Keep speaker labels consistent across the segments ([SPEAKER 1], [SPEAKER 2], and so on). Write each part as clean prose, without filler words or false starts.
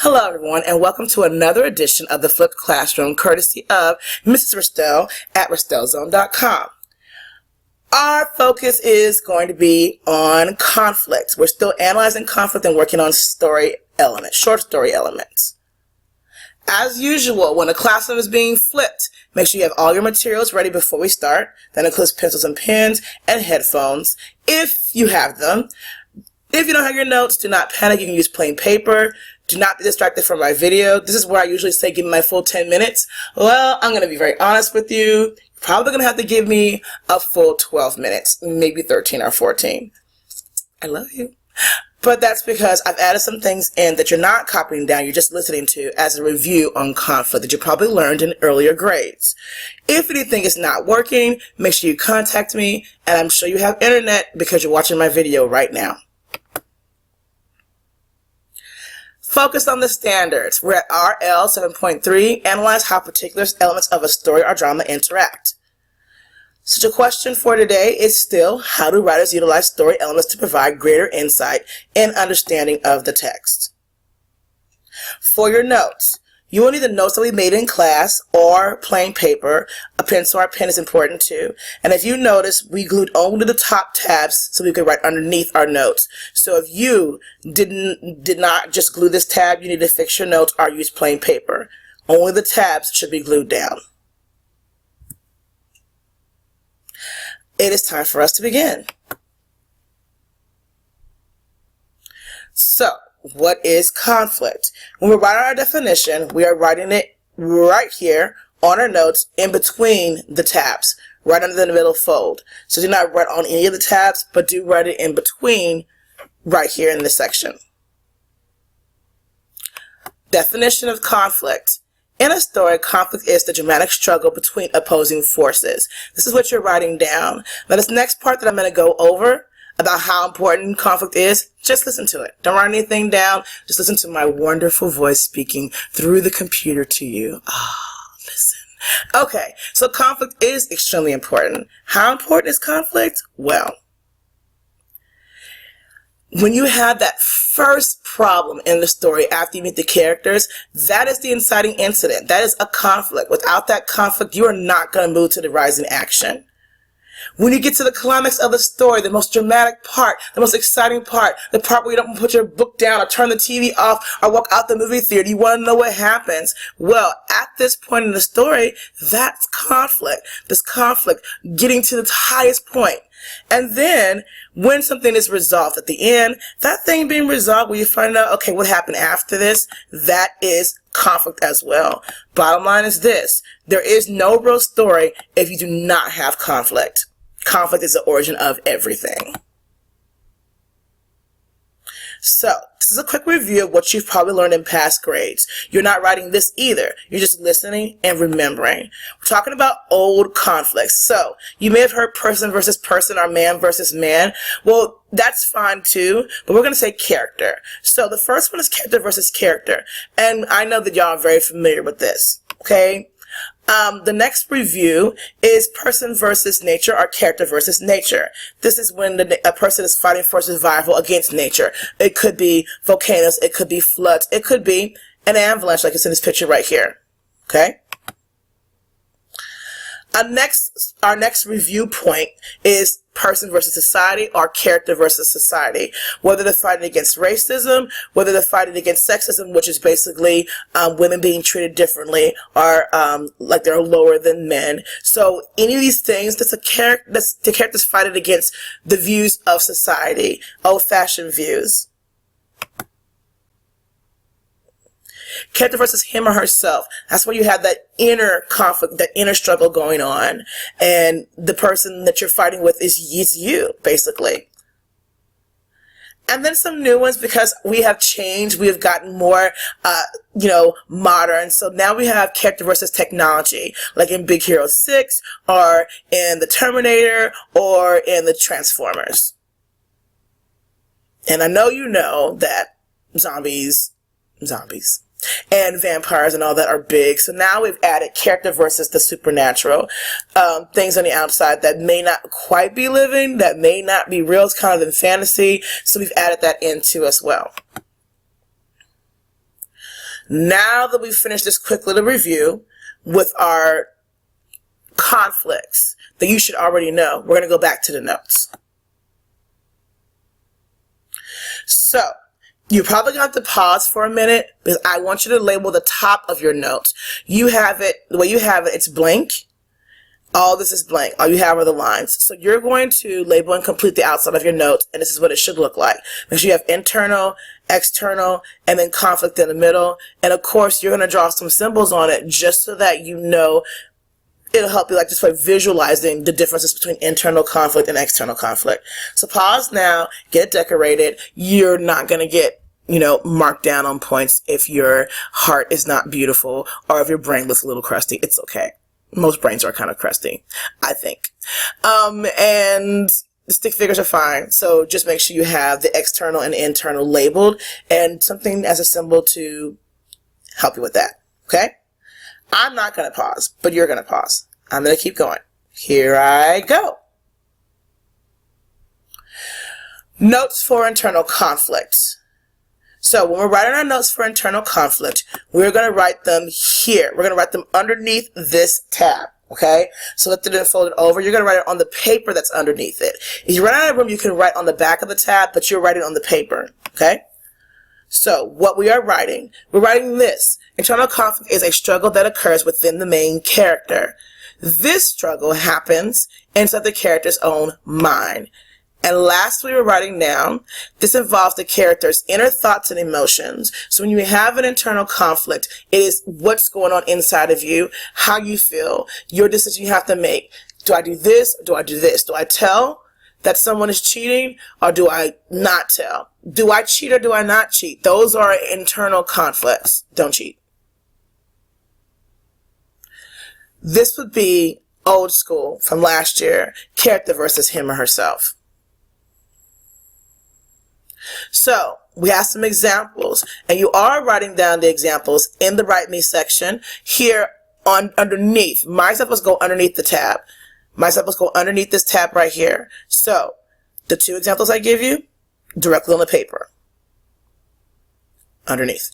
[SPEAKER 1] Hello everyone, and welcome to another edition of the Flipped Classroom, courtesy of Mrs. Restell at RestellZone.com. Our focus is going to be on conflict. We're still analyzing conflict and working on story elements, short story elements. As usual, when a classroom is being flipped, make sure you have all your materials ready before we start. That includes pencils and pens and headphones, if you have them. If you don't have your notes, do not panic. You can use plain paper. Do not be distracted from my video. This is where I usually say give me my full 10 minutes. Well, I'm going to be very honest with you. You're probably going to have to give me a full 12 minutes, maybe 13 or 14. I love you. But that's because I've added some things in that you're not copying down, you're just listening to as a review on conflict that you probably learned in earlier grades. If anything is not working, make sure you contact me, and I'm sure you have internet because you're watching my video right now. Focus on the standards. We're at RL 7.3. Analyze how particular elements of a story or drama interact. So the question for today is still, how do writers utilize story elements to provide greater insight and understanding of the text? For your notes, you will need the notes that we made in class or plain paper. A pencil or a pen is important too. And if you notice, we glued only the top tabs so we could write underneath our notes. So if you did not just glue this tab, you need to fix your notes or use plain paper. Only the tabs should be glued down. It is time for us to begin. So, what is conflict? When we write our definition, we are writing it right here on our notes in between the tabs, right under the middle fold. So do not write on any of the tabs, but do write it in between right here in this section. Definition of conflict. In a story, conflict is the dramatic struggle between opposing forces. This is what you're writing down. Now this next part that I'm going to go over about how important conflict is, just listen to it. Don't write anything down. Just listen to my wonderful voice speaking through the computer to you. Listen. Okay, so conflict is extremely important. How important is conflict? Well, when you have that first problem in the story after you meet the characters, that is the inciting incident. That is a conflict. Without that conflict, you are not going to move to the rising action. When you get to the climax of the story, the most dramatic part, the most exciting part, the part where you don't put your book down or turn the TV off or walk out the movie theater, you want to know what happens. Well, at this point in the story, that's conflict. This conflict getting to the highest point. And then when something is resolved at the end, that thing being resolved where you find out, okay, what happened after this, that is conflict as well. Bottom line is this: there is no real story if you do not have conflict. Conflict is the origin of everything. So, this is a quick review of what you've probably learned in past grades. You're not writing this either. You're just listening and remembering. We're talking about old conflicts. So, you may have heard person versus person or man versus man. Well, that's fine too, but we're going to say character. So, the first one is character versus character. And I know that y'all are very familiar with this. Okay? The next review is person versus nature or character versus nature. This is when a person is fighting for survival against nature. It could be volcanoes, it could be floods, it could be an avalanche like it's in this picture right here. Okay? Our next review point is person versus society or character versus society. Whether they're fighting against racism, whether they're fighting against sexism, which is basically women being treated differently or like they're lower than men. So any of these things, the character's fighting against the views of society, old-fashioned views. Character versus him or herself. That's where you have that inner conflict, that inner struggle going on. And the person that you're fighting with is you, basically. And then some new ones because we have changed. We have gotten more, modern. So now we have character versus technology, like in Big Hero 6 or in the Terminator or in the Transformers. And I know you know that zombies, and vampires and all that are big. So now we've added character versus the supernatural. Things on the outside that may not quite be living, that may not be real. It's kind of in fantasy. So we've added that into as well. Now that we've finished this quick little review with our conflicts that you should already know, we're going to go back to the notes. So, you're probably going to have to pause for a minute because I want you to label the top of your notes. You have it, the way you have it, it's blank. All this is blank. All you have are the lines. So you're going to label and complete the outside of your notes, and this is what it should look like. Make sure you have internal, external, and then conflict in the middle. And of course, you're going to draw some symbols on it just so that you know it'll help you like just by visualizing the differences between internal conflict and external conflict. So pause now, get it decorated. You're not going to get, marked down on points if your heart is not beautiful or if your brain looks a little crusty. It's okay. Most brains are kind of crusty, I think. And the stick figures are fine. So just make sure you have the external and internal labeled and something as a symbol to help you with that. Okay? I'm not going to pause, but you're going to pause. I'm going to keep going. Here I go. Notes for internal conflict. So when we're writing our notes for internal conflict, we're going to write them here. We're going to write them underneath this tab, okay? So let it fold it over. You're going to write it on the paper that's underneath it. If you run out of room, you can write on the back of the tab, but you're writing on the paper, okay? So what we are writing, we're writing this. Internal conflict is a struggle that occurs within the main character. This struggle happens inside the character's own mind. And lastly, we're writing down, this involves the character's inner thoughts and emotions. So when you have an internal conflict, it is what's going on inside of you, how you feel, your decision you have to make. Do I do this? Do I do this? Do I tell that someone is cheating or do I not tell? Do I cheat or do I not cheat? Those are internal conflicts. Don't cheat. This would be old school from last year, character versus him or herself. So we have some examples, and you are writing down the examples in the Write Me section here underneath. My examples go underneath the tab. My examples go underneath this tab right here. So the two examples I give you, directly on the paper. Underneath.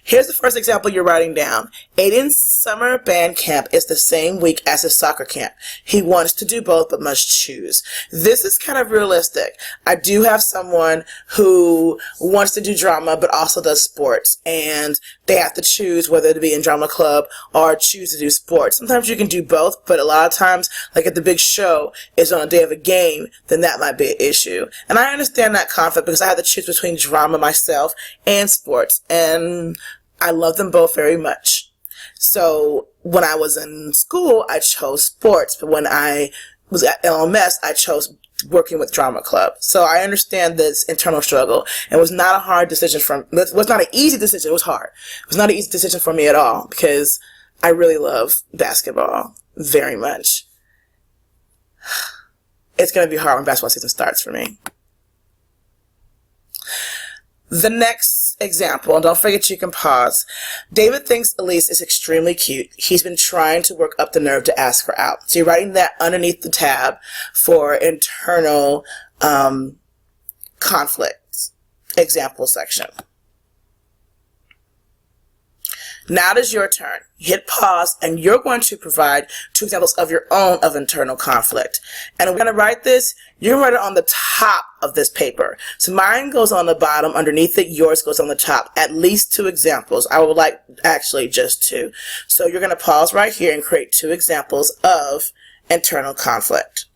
[SPEAKER 1] Here's the first example you're writing down. Aiden's summer band camp is the same week as his soccer camp. He wants to do both but must choose. This is kind of realistic. I do have someone who wants to do drama but also does sports, and they have to choose whether to be in drama club or choose to do sports. Sometimes you can do both, but a lot of times, like if the big show is on a day of a game, then that might be an issue. And I understand that conflict because I had to choose between drama myself and sports, and I love them both very much. So when I was in school, I chose sports, but when I was at LMS, I chose working with drama club. So I understand this internal struggle. It was not a hard decision it was not an easy decision. It was hard. It was not an easy decision for me at all because I really love basketball very much. It's going to be hard when basketball season starts for me. The next example, and don't forget you can pause. David thinks Elise is extremely cute. He's been trying to work up the nerve to ask her out. So you're writing that underneath the tab for internal conflicts, example section. Now it is your turn. Hit pause, and you're going to provide two examples of your own of internal conflict. And we're going to write this. You're going to write it on the top of this paper. So mine goes on the bottom underneath it. Yours goes on the top. At least two examples. I would like actually just two. So you're going to pause right here and create two examples of internal conflict.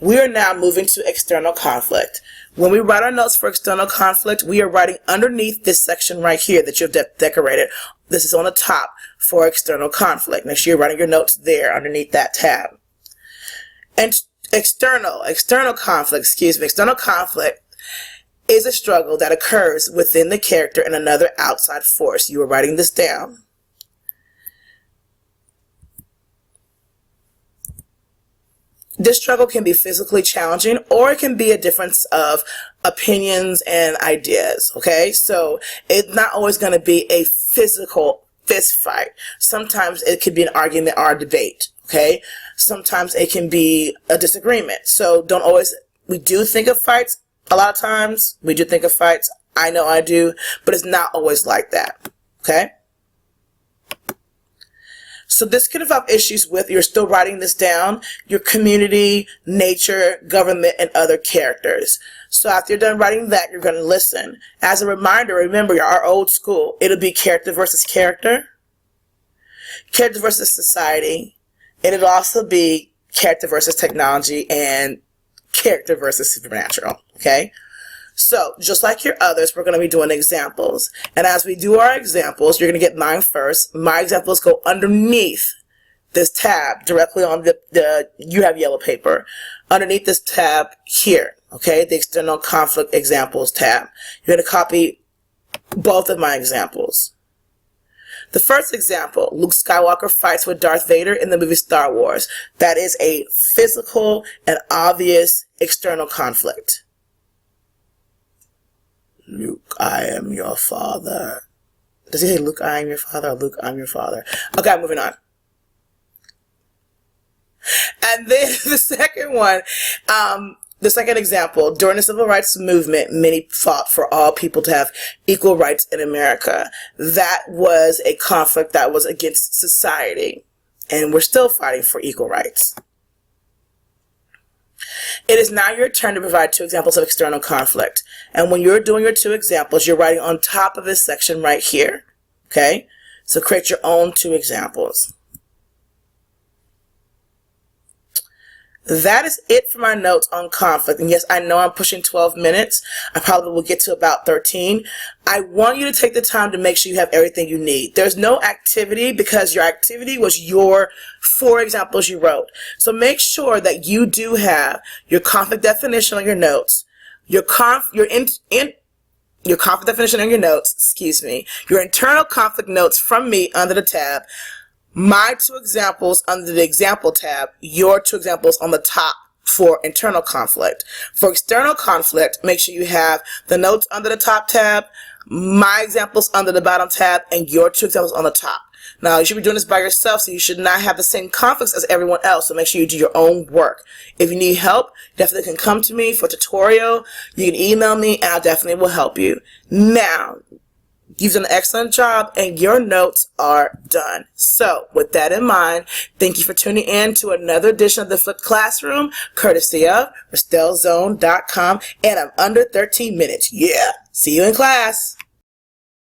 [SPEAKER 1] We are now moving to external conflict. When we write our notes for external conflict, we are writing underneath this section right here that you've decorated. This is on the top for external conflict. Make sure you're writing your notes there underneath that tab. And external conflict is a struggle that occurs within the character and another outside force. You are writing this down. This struggle can be physically challenging, or it can be a difference of opinions and ideas, okay? So it's not always going to be a physical fist fight. Sometimes it could be an argument or a debate, okay? Sometimes it can be a disagreement. So don't always, we do think of fights a lot of times. We do think of fights. I know I do, but it's not always like that, okay? So this could involve issues with, you're still writing this down, your community, nature, government, and other characters. So after you're done writing that, you're going to listen. As a reminder, remember, you're our old school. It'll be character versus character, character versus society, and it'll also be character versus technology and character versus supernatural, okay? So, just like your others, we're going to be doing examples. And as we do our examples, you're going to get mine first. My examples go underneath this tab, directly on you have yellow paper, underneath this tab here, okay? The External Conflict Examples tab. You're going to copy both of my examples. The first example, Luke Skywalker fights with Darth Vader in the movie Star Wars. That is a physical and obvious external conflict. Luke, I am your father. Does he say Luke, I am your father, or Luke, I'm your father? Okay, moving on. And then the second one, the second example, during the Civil Rights Movement, many fought for all people to have equal rights in America. That was a conflict that was against society, and we're still fighting for equal rights. It is now your turn to provide 2 examples of external conflict. And when you're doing your 2 examples, you're writing on top of this section right here. Okay? So create your own 2 examples. That is it for my notes on conflict. And yes, I know I'm pushing 12 minutes. I probably will get to about 13. I want you to take the time to make sure you have everything you need. There's no activity because your activity was your 4 examples you wrote. So make sure that you do have your conflict definition on your notes, your conflict definition on your notes, excuse me, your internal conflict notes from me under the tab, my 2 examples under the example tab, your 2 examples on the top for internal conflict. For external conflict, make sure you have the notes under the top tab, my examples under the bottom tab, and your 2 examples on the top. Now, you should be doing this by yourself, so you should not have the same conflicts as everyone else, so make sure you do your own work. If you need help, definitely can come to me for a tutorial. You can email me, and I definitely will help you. Now, you've done an excellent job, and your notes are done. So, with that in mind, thank you for tuning in to another edition of the Flipped Classroom, courtesy of RestellZone.com, and I'm under 13 minutes. Yeah! See you in class!